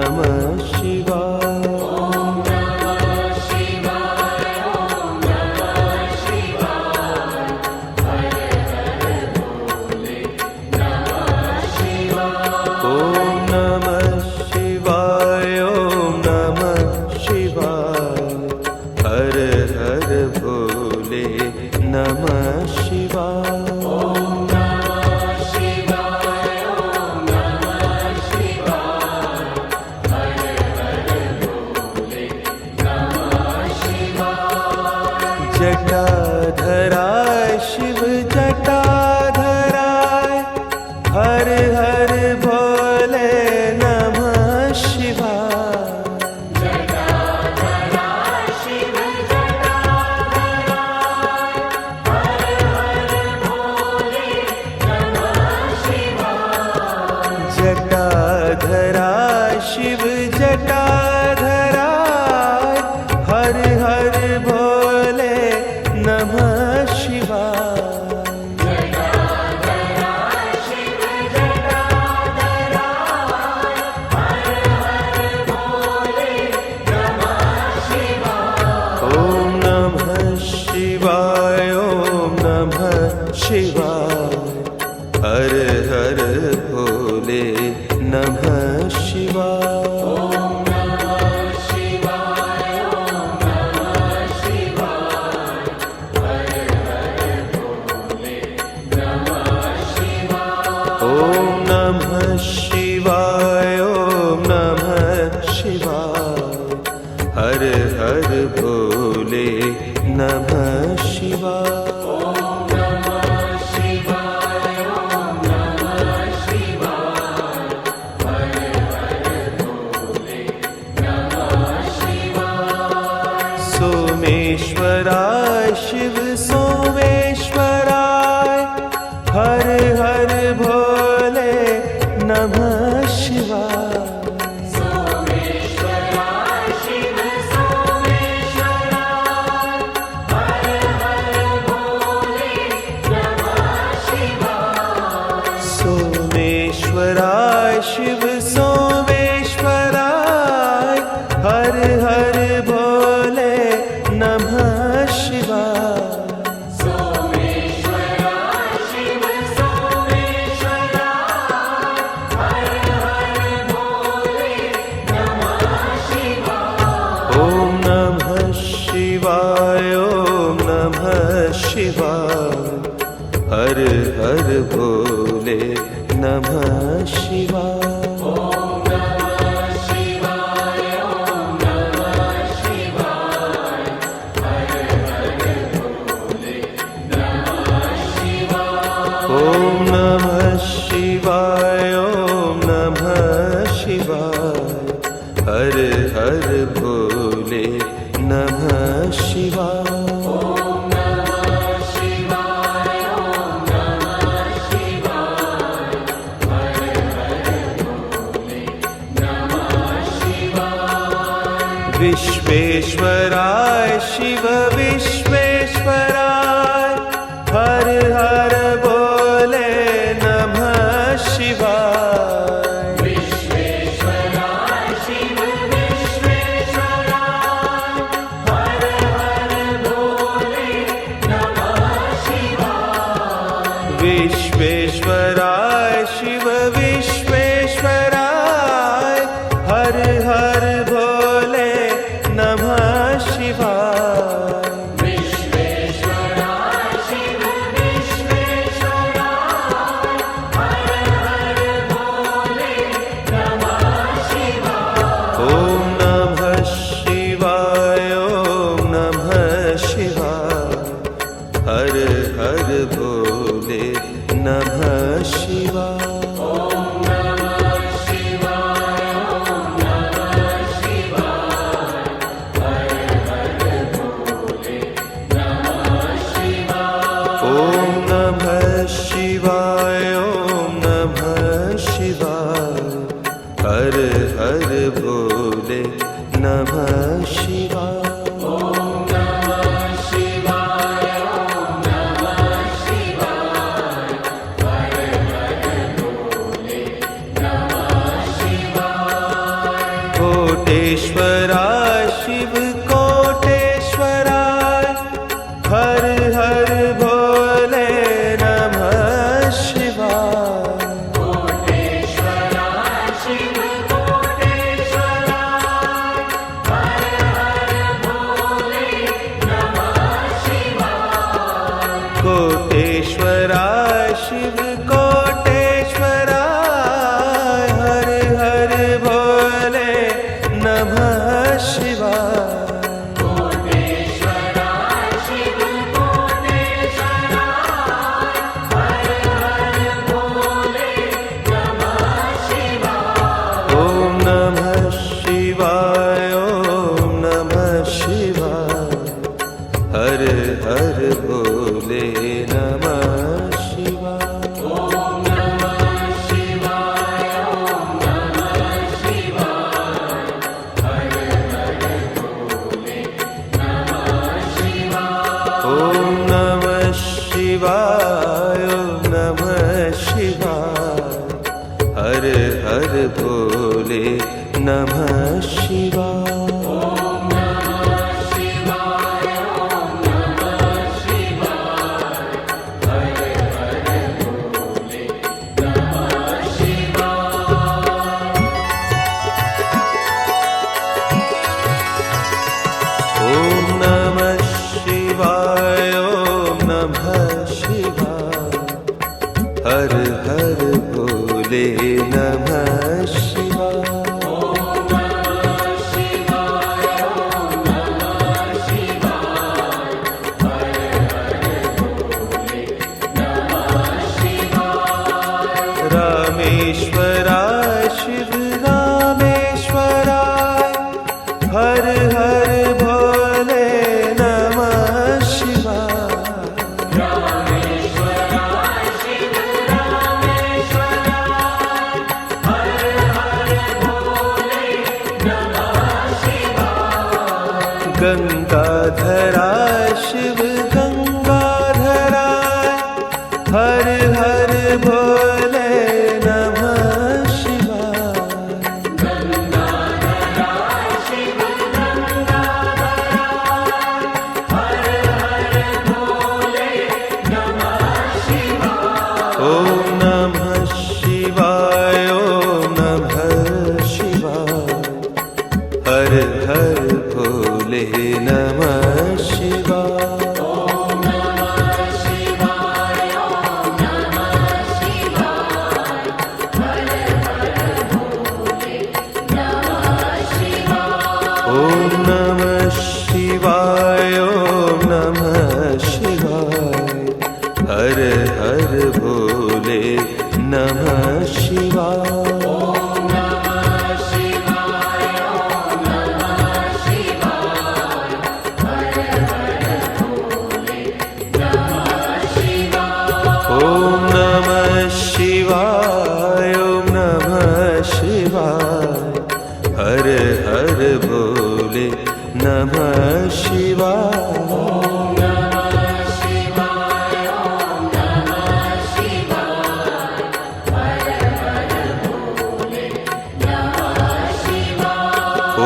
नमः शिवाय। जटाधराय शिव जटाधराय हर हर भोले नमः शिवाय। जटाधराय शिव जटाधराय हर हर भोले नमः शिवाय। जटाधराय शिव जटाधराय हर हर भोले नमः शिवाय। जटाधराय शिव जटाधराय हर हर भोले नमः शिवाय। ओम नमः शिवाय ओम नमः शिवाय हर हर भोले नमः शिवाय। ओम नमः शिवाय ओम नमः शिवाय हर हर भोले नमः शिवाय। सोमेश्वराय शिव सोमेश्वराय हर हर भोले नमः शिवाय। सोमेश्वराय शिव सोमेश्वराय हर हर भोले नमः शिवाय। सोमेश्वराय शिव सोमेश्वराय हर हर भोले नमः शिवाय। सोमेश्वराय शिव सोमेश्वराय हर हर भोले नमः शिवाय। ओम नमः शिवाय ओम नमः शिवाय हर हर भोले नमः शिवाय। ओम नमः शिवाय ओम नमः शिवाय हर हर भोले नमः शिवाय। विश्वेश्वराय शिव विश्वेश्वराय हर हर भोले नमः शिवाय। विश्वेश्वराय शिव विश्वेश्वराय हर हर भोले नमः शिवाय। विश्वेश्वराय शिव विश्वेश्वराय हर हर भोले नमः शिवाय। विश्वेश्वराय शिव विश्वेश्वराय हर हर भोले नमः शिवाय। ओम नमः शिवाय ओम नमः शिवाय हर हर भोले नमः शिवाय। ओम नमः शिवाय ओम नमः शिवाय हर हर भोले नमः शिवाय। कोटेश्वराय शिव कोटेश्वराय हर हर भोले नमः शिवाय कोटेश्वराय शिव कोटेश्वराय हर हर भोले नमः शिवाय कोटेश्वराय शिव कोटेश्वराय हर हर भोले नमः शिवाय कोटेश्वराय शिव कोटेश्वराय हर हर भोले नमः शिवाय ॐ नमः शिवाय ॐ नमः शिवाय हर हर भोले नमः शिवाय ॐ नमः शिवाय ॐ नमः शिवाय हर हर भोले नमः शिवाय ॐ नमः शिवाय ॐ नमः शिवाय हर हर भोले नमः शिवाय ॐ नमः शिवाय ॐ नमः शिवाय हर हर भोले नमः शिवाय ॐ नमः शिवाय ॐ नमः शिवाय हर हर भोले नमः शिवाय रामेश्वराय शिव रामेश्वराय हर हर भोले नमः शिवाय रामेश्वराय शिव रामेश्वराय हर हर भोले नमः शिवाय गंगाधराय शिव गंगाधराय हर हर भोले नमः शिवाय गंगाधराय शिव गंगाधराय हर हर भोले नमः शिवाय ॐ नमः शिवाय ॐ नमः शिवाय हर हर भोले नमः शिवाय ॐ नमः शिवाय ॐ नमः शिवाय हर हर भोले नमः शिवाय ॐ नमः शिवाय ॐ नमः शिवाय हर हर भोले नमः शिवाय ॐ नमः शिवाय ॐ नमः शिवाय हर हर भोले नमः शिवाय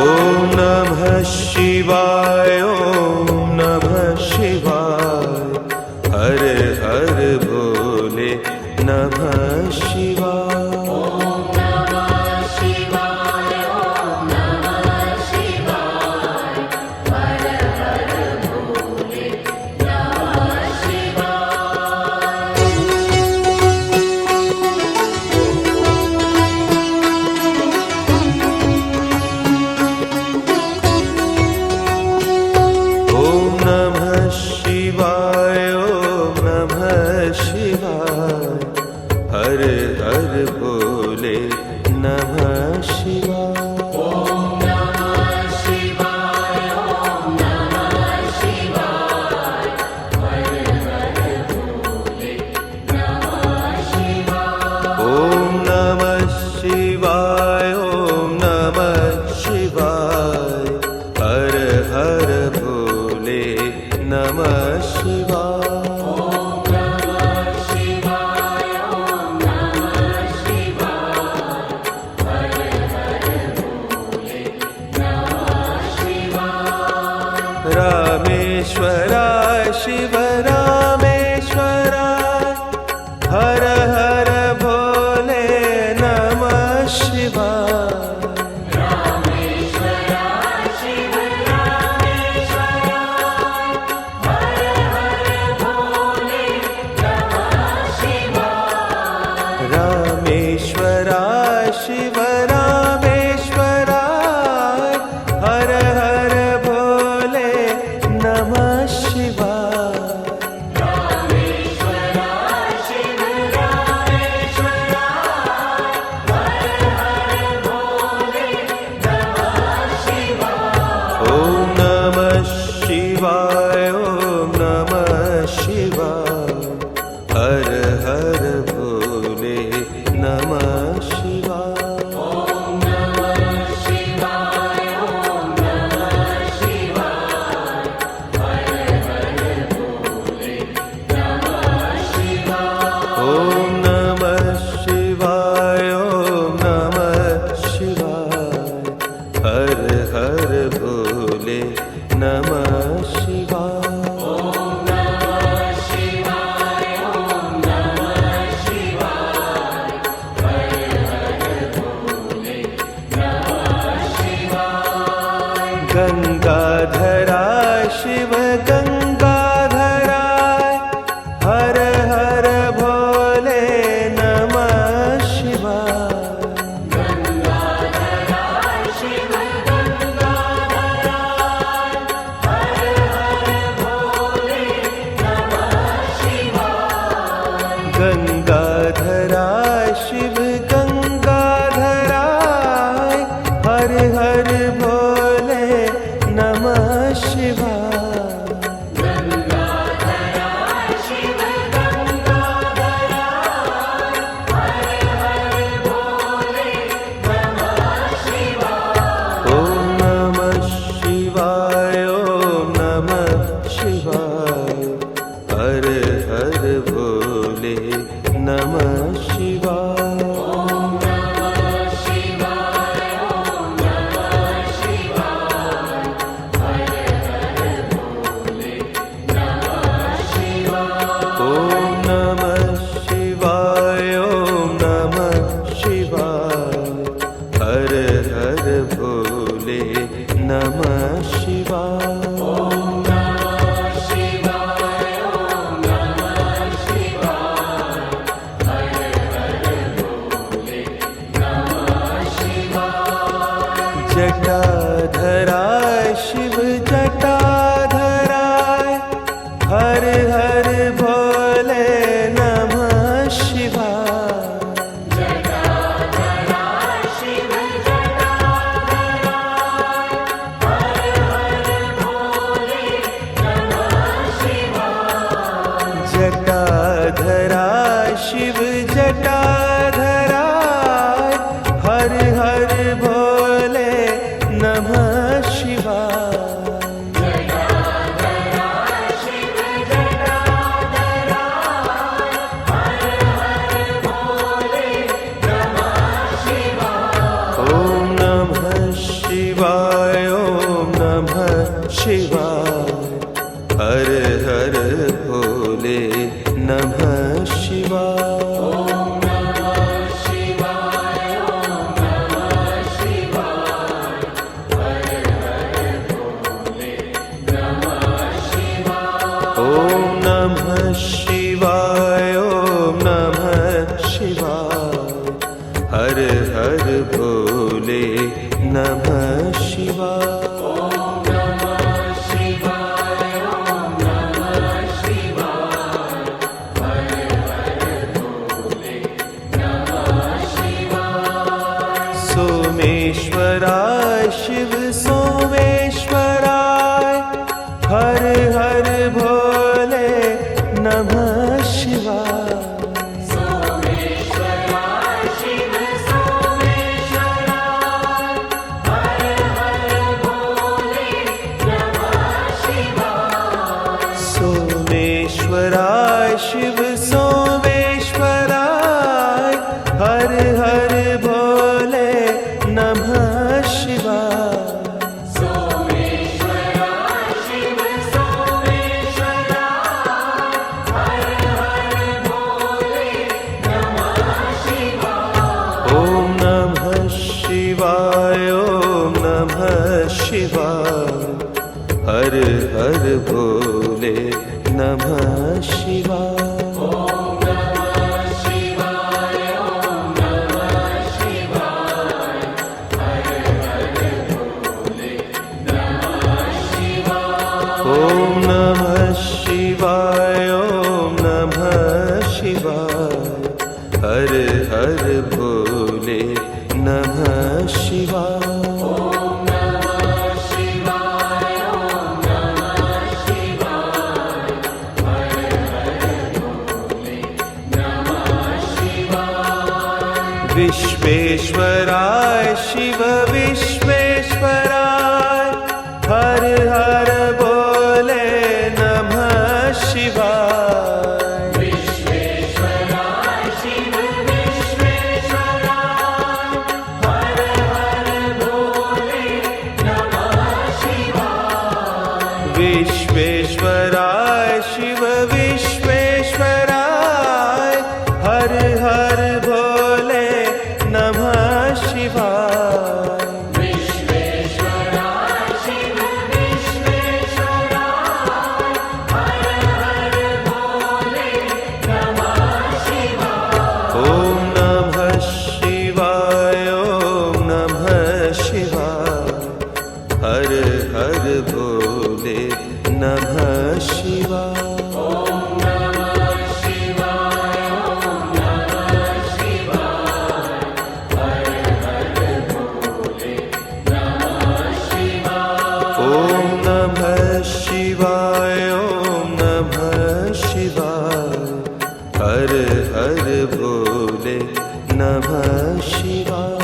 ॐ नमः शिवाय ॐ नमः शिवाय हर हर भोले नमः शिवाय ॐ नमः शिवाय ॐ नमः शिवाय हर हर भोले नमः शिवाय ॐ नमः शिवाय रामेश्वराय शिव रामेश्वराय हर हर भोले नमः शिवाय रामेश्वराय शिव रामेश्वराय हर हर भोले नमः शिवाय ओम नमः शिवाय ओम नमः शिवाय हर हर भोले नमः शिवाय ओम नमः शिवाय ओम नमः शिवाय हर हर भोले नमः शिवाय गंगाधराय शिव गंगाधराय हर हर भोले नमः शिवाय गंगाधराय शिव गंगाधराय हर हर भोले नमः शिवाय ओम नमः शिवाय ओम नमः शिवाय हर हर भोले नमः शिवाय ओम नमः शिवाय ओम नमः शिवाय हर हर भोले नमः शिवाय जटाधराय शिव जटाधराय हर हर भोले नमः शिवाय जटाधराय शिव जटाधराय हर हर भोले नमः शिवाय ओम नमः शिवाय ओम नमः शिवाय हर हर भोले नमः शिवाय ओम नमः शिवाय ओम नमः शिवाय हर हर भोले नमः शिवाय सोमेश्वराय शिव सोमेश्वराय हर हर भोले नमः शिवाय सोमेश्वराय शिव सोमेश्वराय हर हर भोले शिवाय। हर हर भोले नमः शिवाय। ॐ नमः शिवाय। ॐ नमः शिवाय। हर हर भोले नमः शिवाय। विश्वेश्वराय शिव विश्वेश्वराय। हर हर भोले नमः शिवाय। विश्वेश्वराय शिव विश्वेश्वराय। हर हर भोले नमः शिवाय। विश्वेश्वराय शिव विश्वेश्वराय। हर हर भोले नमः शिवाय। विश्वेश्वराय शिव विश्वेश्वराय। हर हर भोले नमः शिवाय। ॐ नमः शिवाय। ॐ नमः शिवाय। हर हर भोले नमः शिवाय। ॐ नमः शिवाय। ॐ नमः शिवाय। हर हर भोले नमः शिवाय।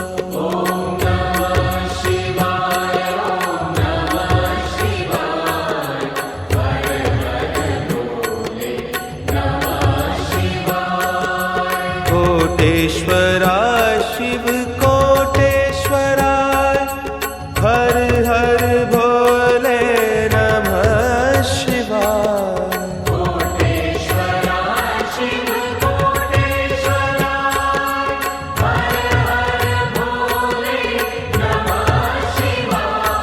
कोटेश्वराय शिव कोटेश्वराय। हर हर भोले नमः शिवाय। कोटेश्वराय शिव कोटेश्वराय। हर हर भोले नमः शिवाय।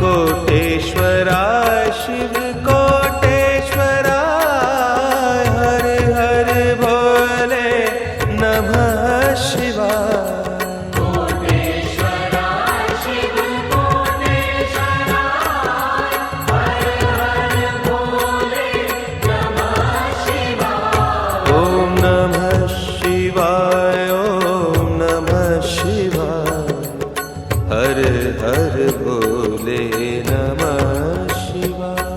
कोटेश्वराय शिव कोटेश्वराय। हर हर भोले नमः शिवाय। कोटेश्वराय शिव कोटेश्वराय। हर हर भोले नमः शिवाय। ॐ नमः शिवाय। ॐ नमः शिवाय। हर हर भोले नमः शिवाय।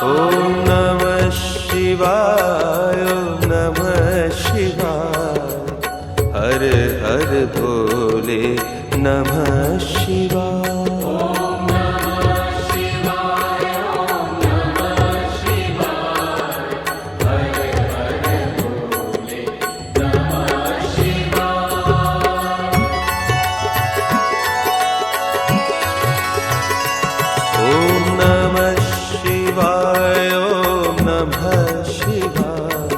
ॐ नमः शिवाय। ॐ नमः शिवाय। हर हर भोले नमः शिवाय। ॐ नमः शिवाय। ॐ नमः शिवाय।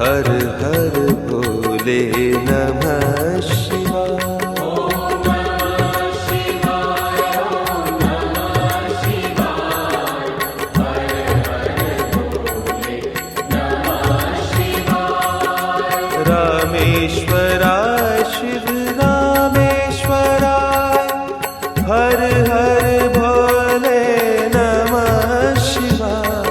हर हर भोले नमः शिवाय। रामेश्वराय शिव रामेश्वराय। हर हर भोले नमः शिवाय।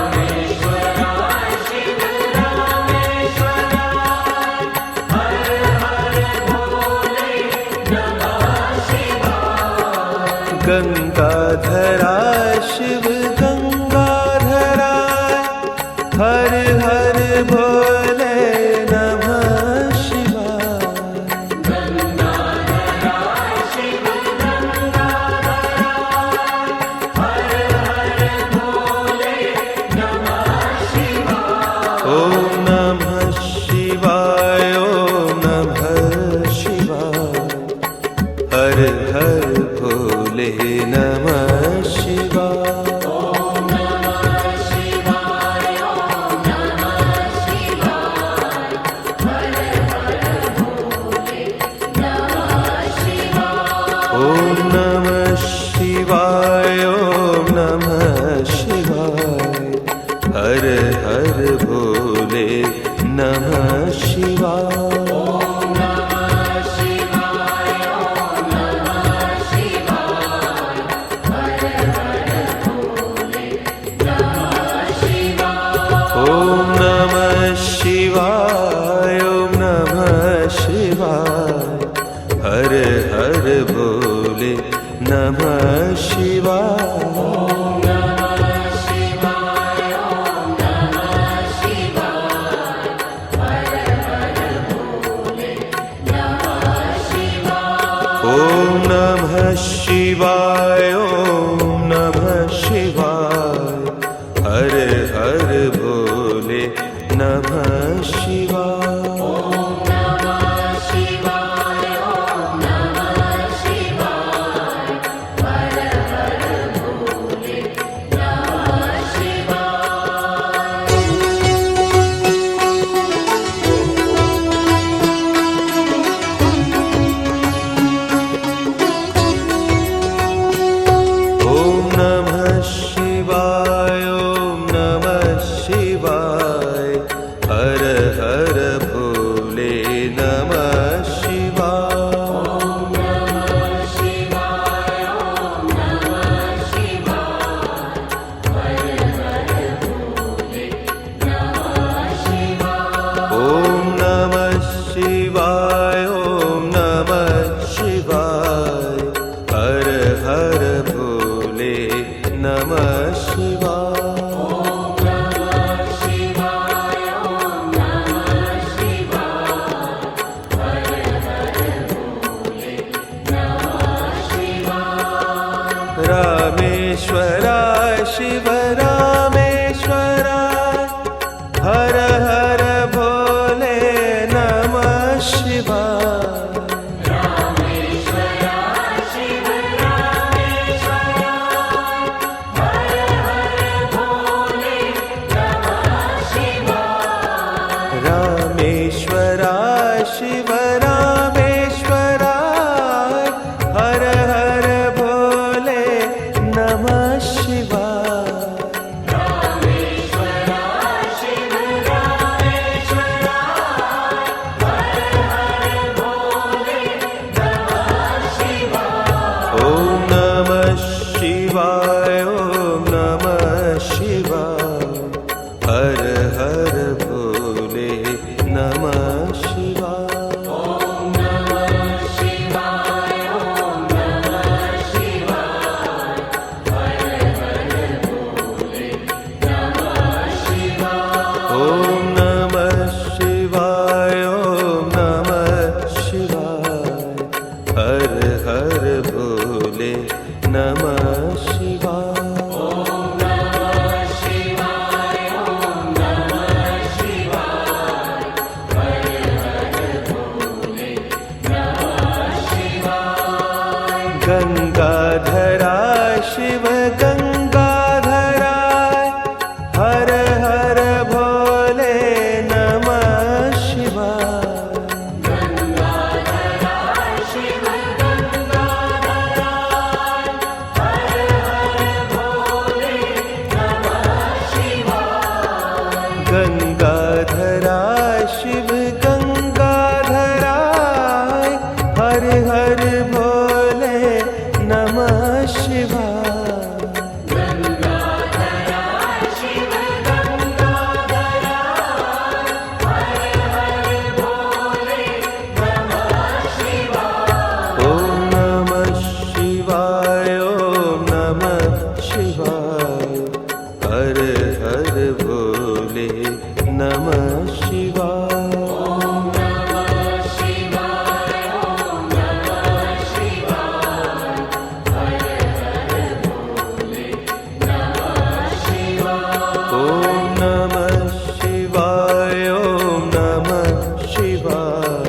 रामेश्वराय शिव रामेश्वराय। हर हर भोले नमः शिवाय। गंगाधराय शिव गंगाधराय। हर हर भोले नमः शिवाय। गंगाधराय शिव गंगाधराय। हर हर भोले नमः शिवाय। ॐ नमः शिवाय। ॐ नमः शिवाय। हर हर भोले नमः शिवाय। शिवाय ॐ नमः शिवाय हर हर भोले नमः शिवाय रामेश्वराय शिव रामेश्वराय हर हर भोले नमः शिवाय रामेश्वराय शिव रामेश्वराय हर हर भोले नमः शिवाय रामेश्वराय शिव रामेश्वराय हर हर भोले नमः शिवाय रामेश्वराय शिव रामेश्वराय हर हर भोले नमः शिवाय ॐ नमः शिवाय ॐ नमः शिवाय हर हर भोले नमः शिवाय ॐ नमः शिवाय ॐ नमः शिवाय हर हर भोले नमः शिवाय ॐ नमः शिवाय ॐ नमः शिवाय हर हर भोले नमः शिवाय गंगाधराय शिव गंगाधराय हर हर भोले नमः शिवाय गंगाधराय शिव गंगाधराय हर हर भोले नमः शिवाय गंगाधराय शिव गंगाधराय हर हर भोले नमः शिवाय गंगाधराय शिव गंगाधराय हर हर भोले नमः शिवाय ॐ नमः शिवाय ॐ नमः शिवाय हर हर भोले नमः शिवाय ॐ नमः शिवाय ॐ नमः शिवाय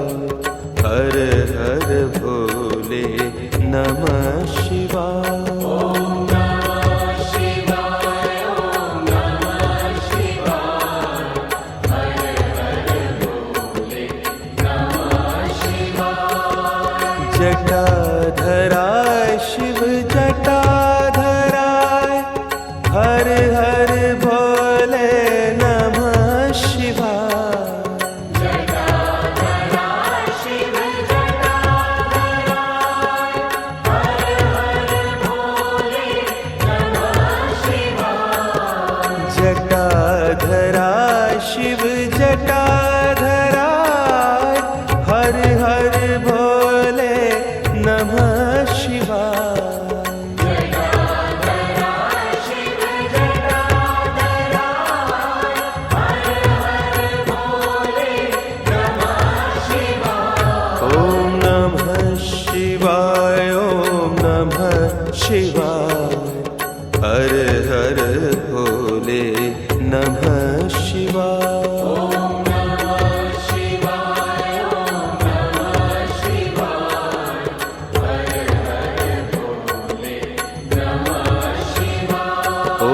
हर हर भोले नमः शिवाय जटाधराय शिव जटाधराय हर हर भोले नमः शिवाय जटाधराय शिव जटाधराय हर हर भोले नमः शिवाय जटाधराय शिव जटाधराय हर हर भोले नमः शिवाय जटाधराय शिव जटाधराय हर हर भोले नमः शिवाय ॐ नमः शिवाय ॐ नमः नमः शिवाय। ॐ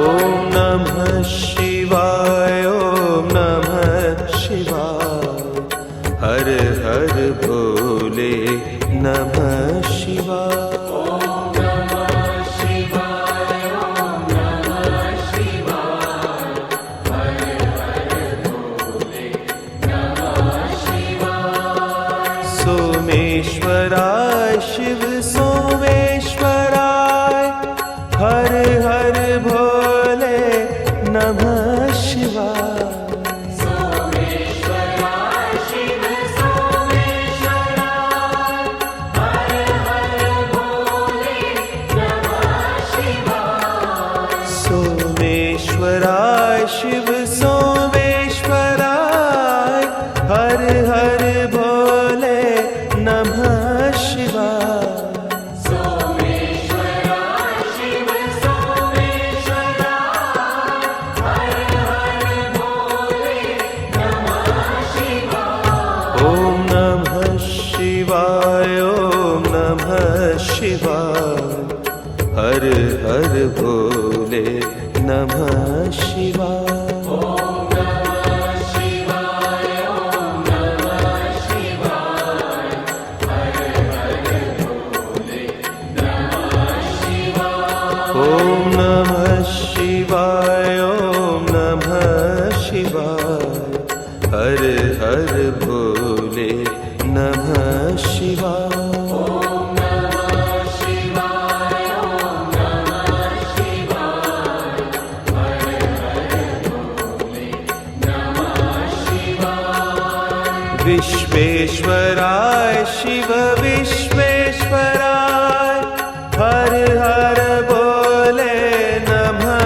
नमः शिवाय, ॐ नमः शिवाय। हर हर भोले नमः शिवाय। सोमेश्वराय शिव सोमेश्वराय, हर हर भोले नमः शिवाय। सोमेश्वराय शिव सोमेश्वराय, हर हर भोले नमः शिवाय। सोमेश्वराय शिव सोमेश्वराय, हर हर भोले नमः शिवाय। सोमेश्वराय शिव सोमेश्वराय, हर हर भोले नमः शिवाय। ॐ नमः शिवाय, ॐ नमः शिवाय। हर हर भोले नमः शिवाय। ॐ नमः शिवाय, ॐ नमः शिवाय। हर हर भोले नमः शिवाय। विश्वेश्वराय शिव विश्वेश्वराय, हर हर भोले नमः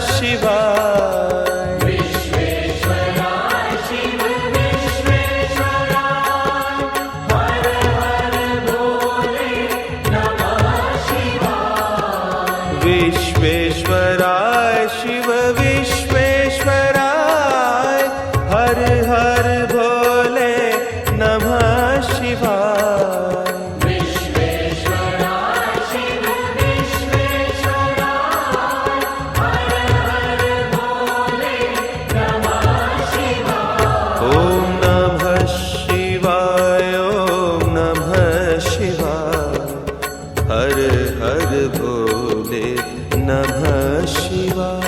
शिवाय। विश्वेश्वराय शिव विश्वेश्वराय, हर हर भोले नमः शिवाय। विश्वेश्वराय शिव विश्वेश्वराय, हर हर भोले नमः शिवाय। विश्वेश्वराय शिव विश्वेश्वराय, हर हर भोले नमः शिवाय। ॐ नमः शिवाय, ॐ नमः शिवाय। हर हर भोले नमः शिवाय।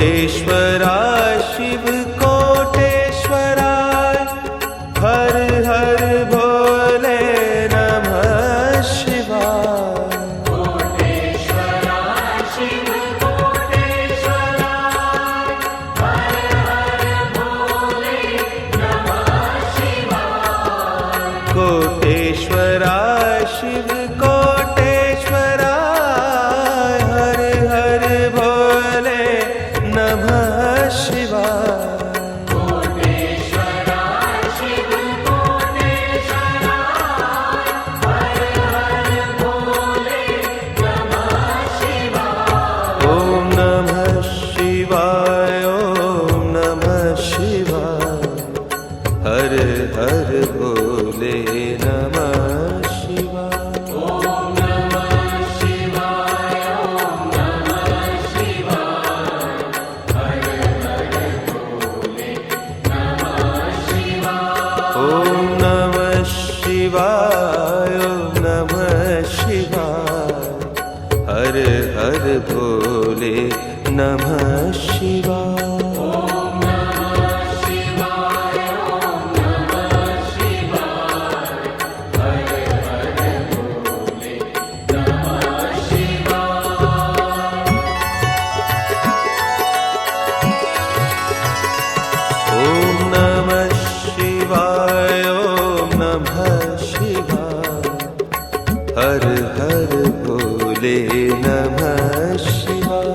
कोटेश्वराय शिव कोटेश्वराय, हर हर भोले नमः शिवाय। कोटेश्वराय शिव कोटेश्वराय, हर हर भोले नमः शिवाय। कोटेश्वराय शिव कोटेश्वराय, हर हर भोले नमः शिवाय। कोटेश्वराय शिव कोटेश्वराय, हर हर भोले नमः शिवाय। ॐ नमः शिवाय, ॐ नमः शिवाय। हर हर भोले नमः शिवाय। ॐ नमः शिवाय, ॐ नमः शिवाय। हर हर भोले नमः शिवाय। ॐ नमः शिवाय, ॐ नमः शिवाय। हर हर भोले नमः शिवाय।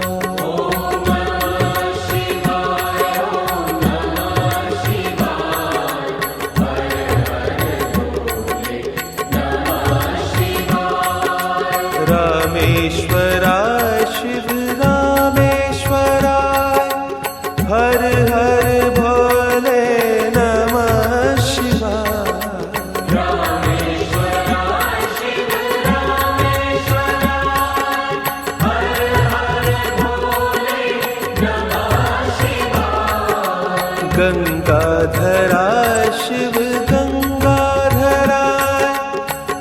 गंगाधराय शिव गंगाधराय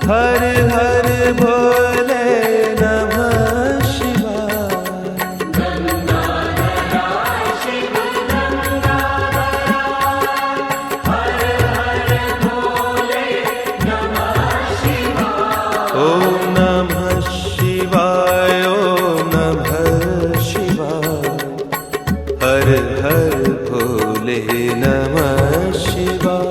हर हर भोले नमः शिवाय। ओम नमः शिवाय ओम नमः शिवाय हर हर भोले नमः शिवाय।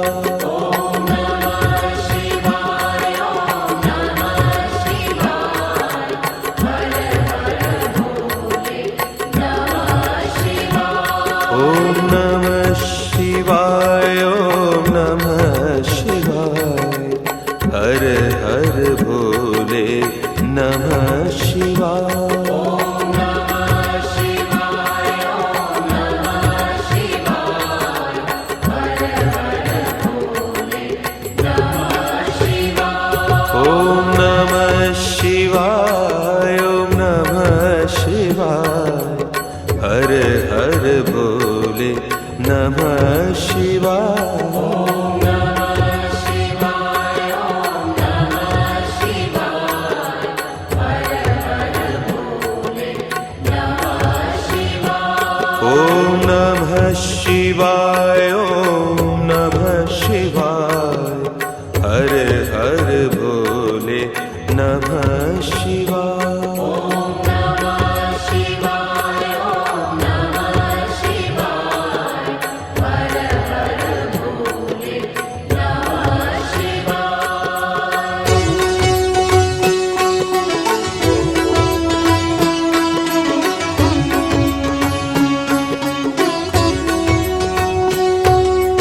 ओम नमः शिवाय ओम नमः शिवाय हर हर भोले नमः शिवाय। ओम नमः शिवाय ओम नमः शिवाय हर हर भोले नमः शिवाय। ओम नमः शिवाय ओम नमः शिवाय हर हर भोले नमः शिवाय।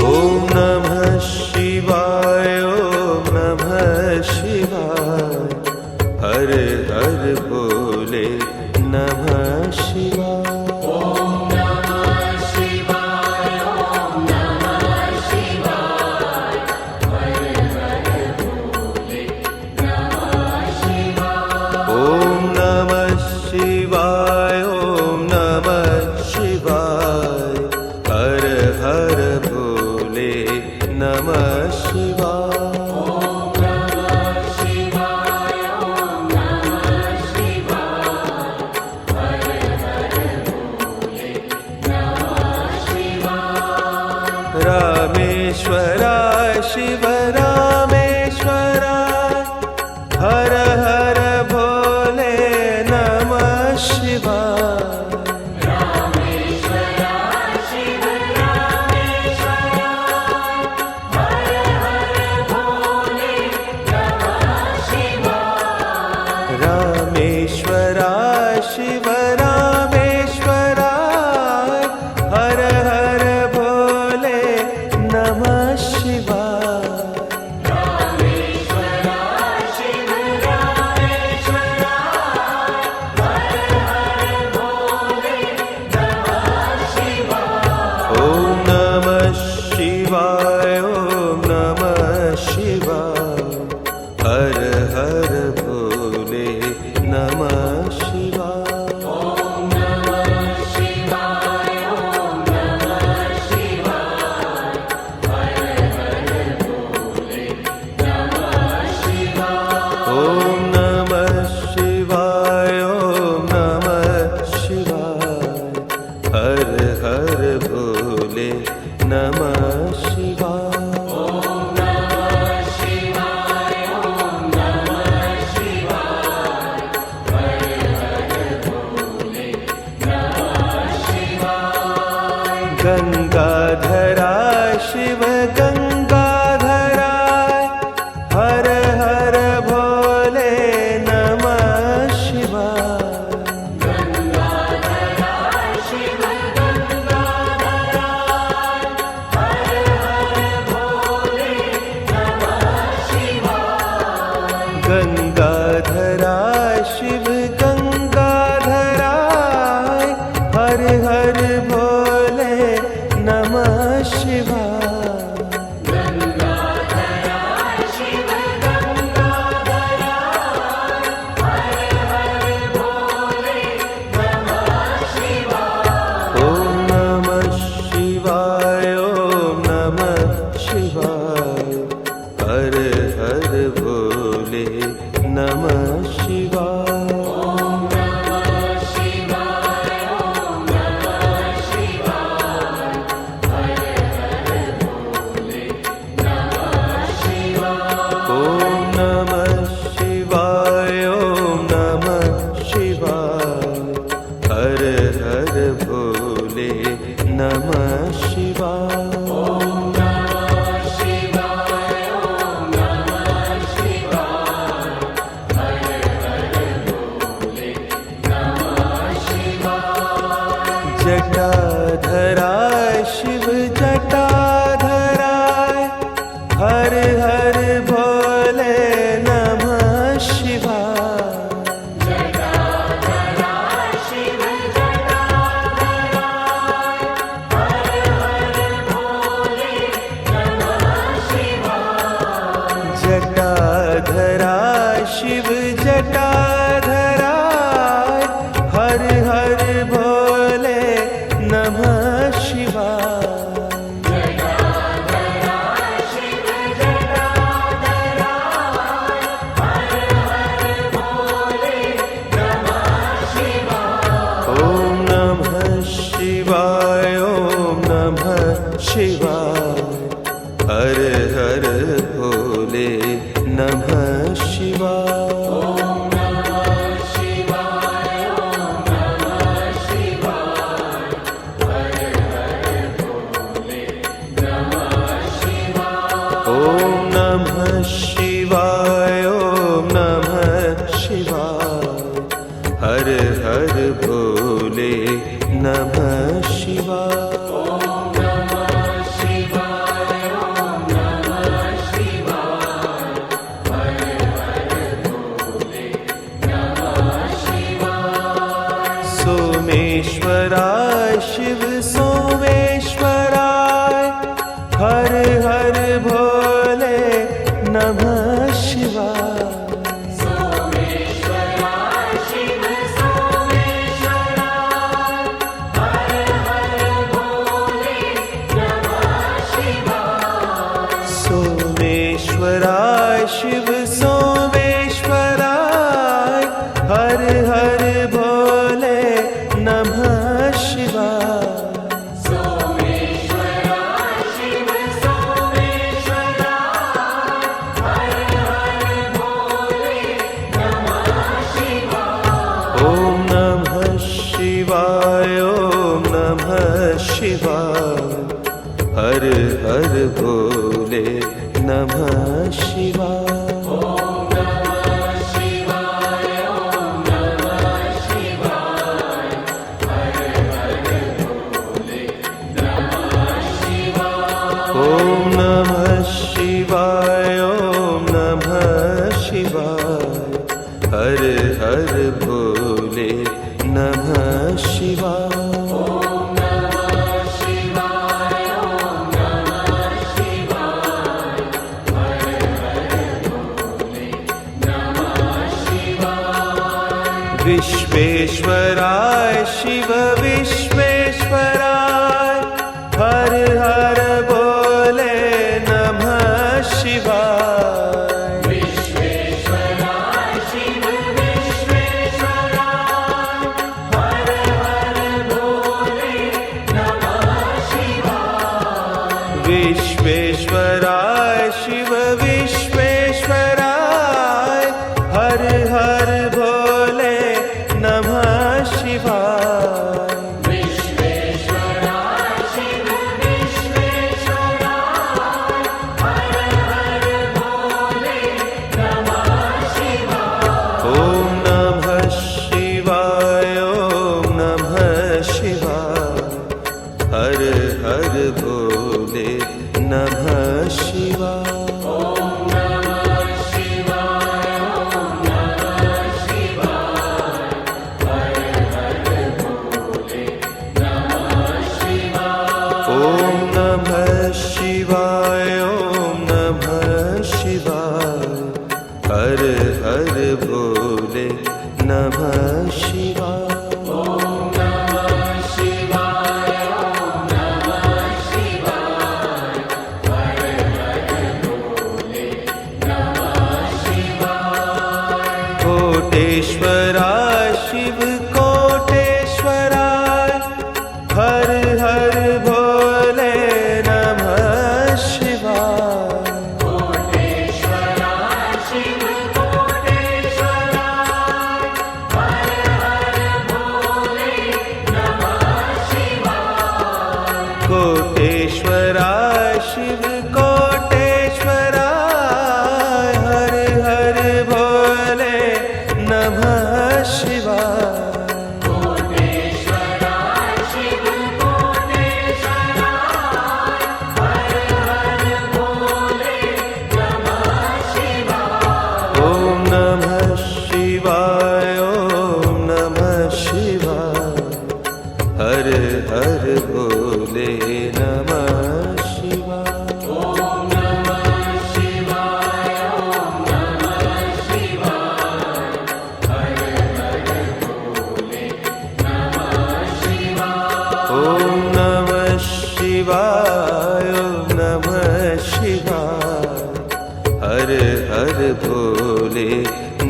ओम नमः शिवाय ओम नमः शिवाय हर हर भोले नमः शिवाय। ओम नमः शिवाय ओम नमः शिवाय हर हर भोले नमः शिवाय। रामेश्वराय शिव रामेश्वराय हर हर भोले नमः शिवाय। रामेश्वराय शिव रामेश्वराय हर हर भोले नमः शिवाय। ओम नमः शिवाय ओम नमः शिवाय हर हर भोले नमः शिवाय। ओम नमः शिवाय ओम नमः शिवाय हर हर भोले नमः शिवाय। गंगाधराय शिव गंगाधराय हर हर भोले नमः शिवाय। गंगाधराय शिव गंगाधराय हर हर भोले नमः शिवाय। शिवाय हर हर भोले नमः शिवाय ॐ नमः शिवाय ॐ नमः शिवाय हर हर भोले नमः शिवाय ॐ नमः शिवाय ॐ नमः शिवाय हर हर भोले नमः शिवाय ॐ नमः शिवाय ॐ नमः शिवाय हर हर भोले नमः शिवाय जटाधराय शिव जटाधराय हर हर भोले नमः शिवाय जटाधराय शिव जटाधराय हर हर भोले नमः शिवाय जटाधराय शिव जटाधराय हर हर भोले नमः शिवाय जटाधराय शिव जटाधराय हर हर भोले नमः शिवाय ॐ नमः शिवाय ॐ नमः शिवाय हर हर भोले नमः शिवाय ॐ नमः शिवाय ॐ नमः शिवाय हर हर भोले नमः शिवाय ॐ नमः शिवाय ॐ नमः शिवाय हर हर भोले नमः शिवाय ॐ नमः शिवाय ॐ नमः शिवाय हर हर भोले नमः शिवाय सोमेश्वराय शिव सोमेश्वराय हर हर भोले नमः शिवाय सोमेश्वराय शिव सोमेश्वराय हर हर भोले नमः शिवाय सोमेश्वराय शिव सोमेश्वराय हर हर भोले नमः शिवाय सोमेश्वराय शिव सोमेश्वराय हर हर भोले नमः शिवाय ॐ नमः शिवाय ॐ नमः शिवाय हर हर भोले नमः शिवाय ॐ नमः शिवाय ॐ नमः शिवाय हर हर भोले नमः शिवाय ॐ नमः शिवाय ॐ नमः शिवाय हर हर भोले नमः शिवाय ॐ नमः शिवाय ॐ नमः शिवाय हर हर भोले नमः शिवाय विश्वेश्वराय शिव विश्वेश्वराय हर हर भोले नमः शिवाय विश्वेश्वराय शिव विश्वेश्वराय हर हर भोले नमः शिवाय विश्वेश्वराय शिव विश्वेश्वराय हर हर भोले नमः शिवाय विश्वेश्वराय शिव विश्वेश्वराय हर हर भोले नमः शिवाय ॐ नमः शिवाय ॐ नमः शिवाय हर हर भोले नमः शिवाय ॐ नमः शिवाय ॐ नमः शिवाय हर हर भोले नमः शिवाय ॐ नमः शिवाय ॐ नमः शिवाय हर हर भोले नमः शिवाय ॐ नमः शिवाय ॐ नमः शिवाय हर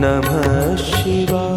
नमः शिवाय।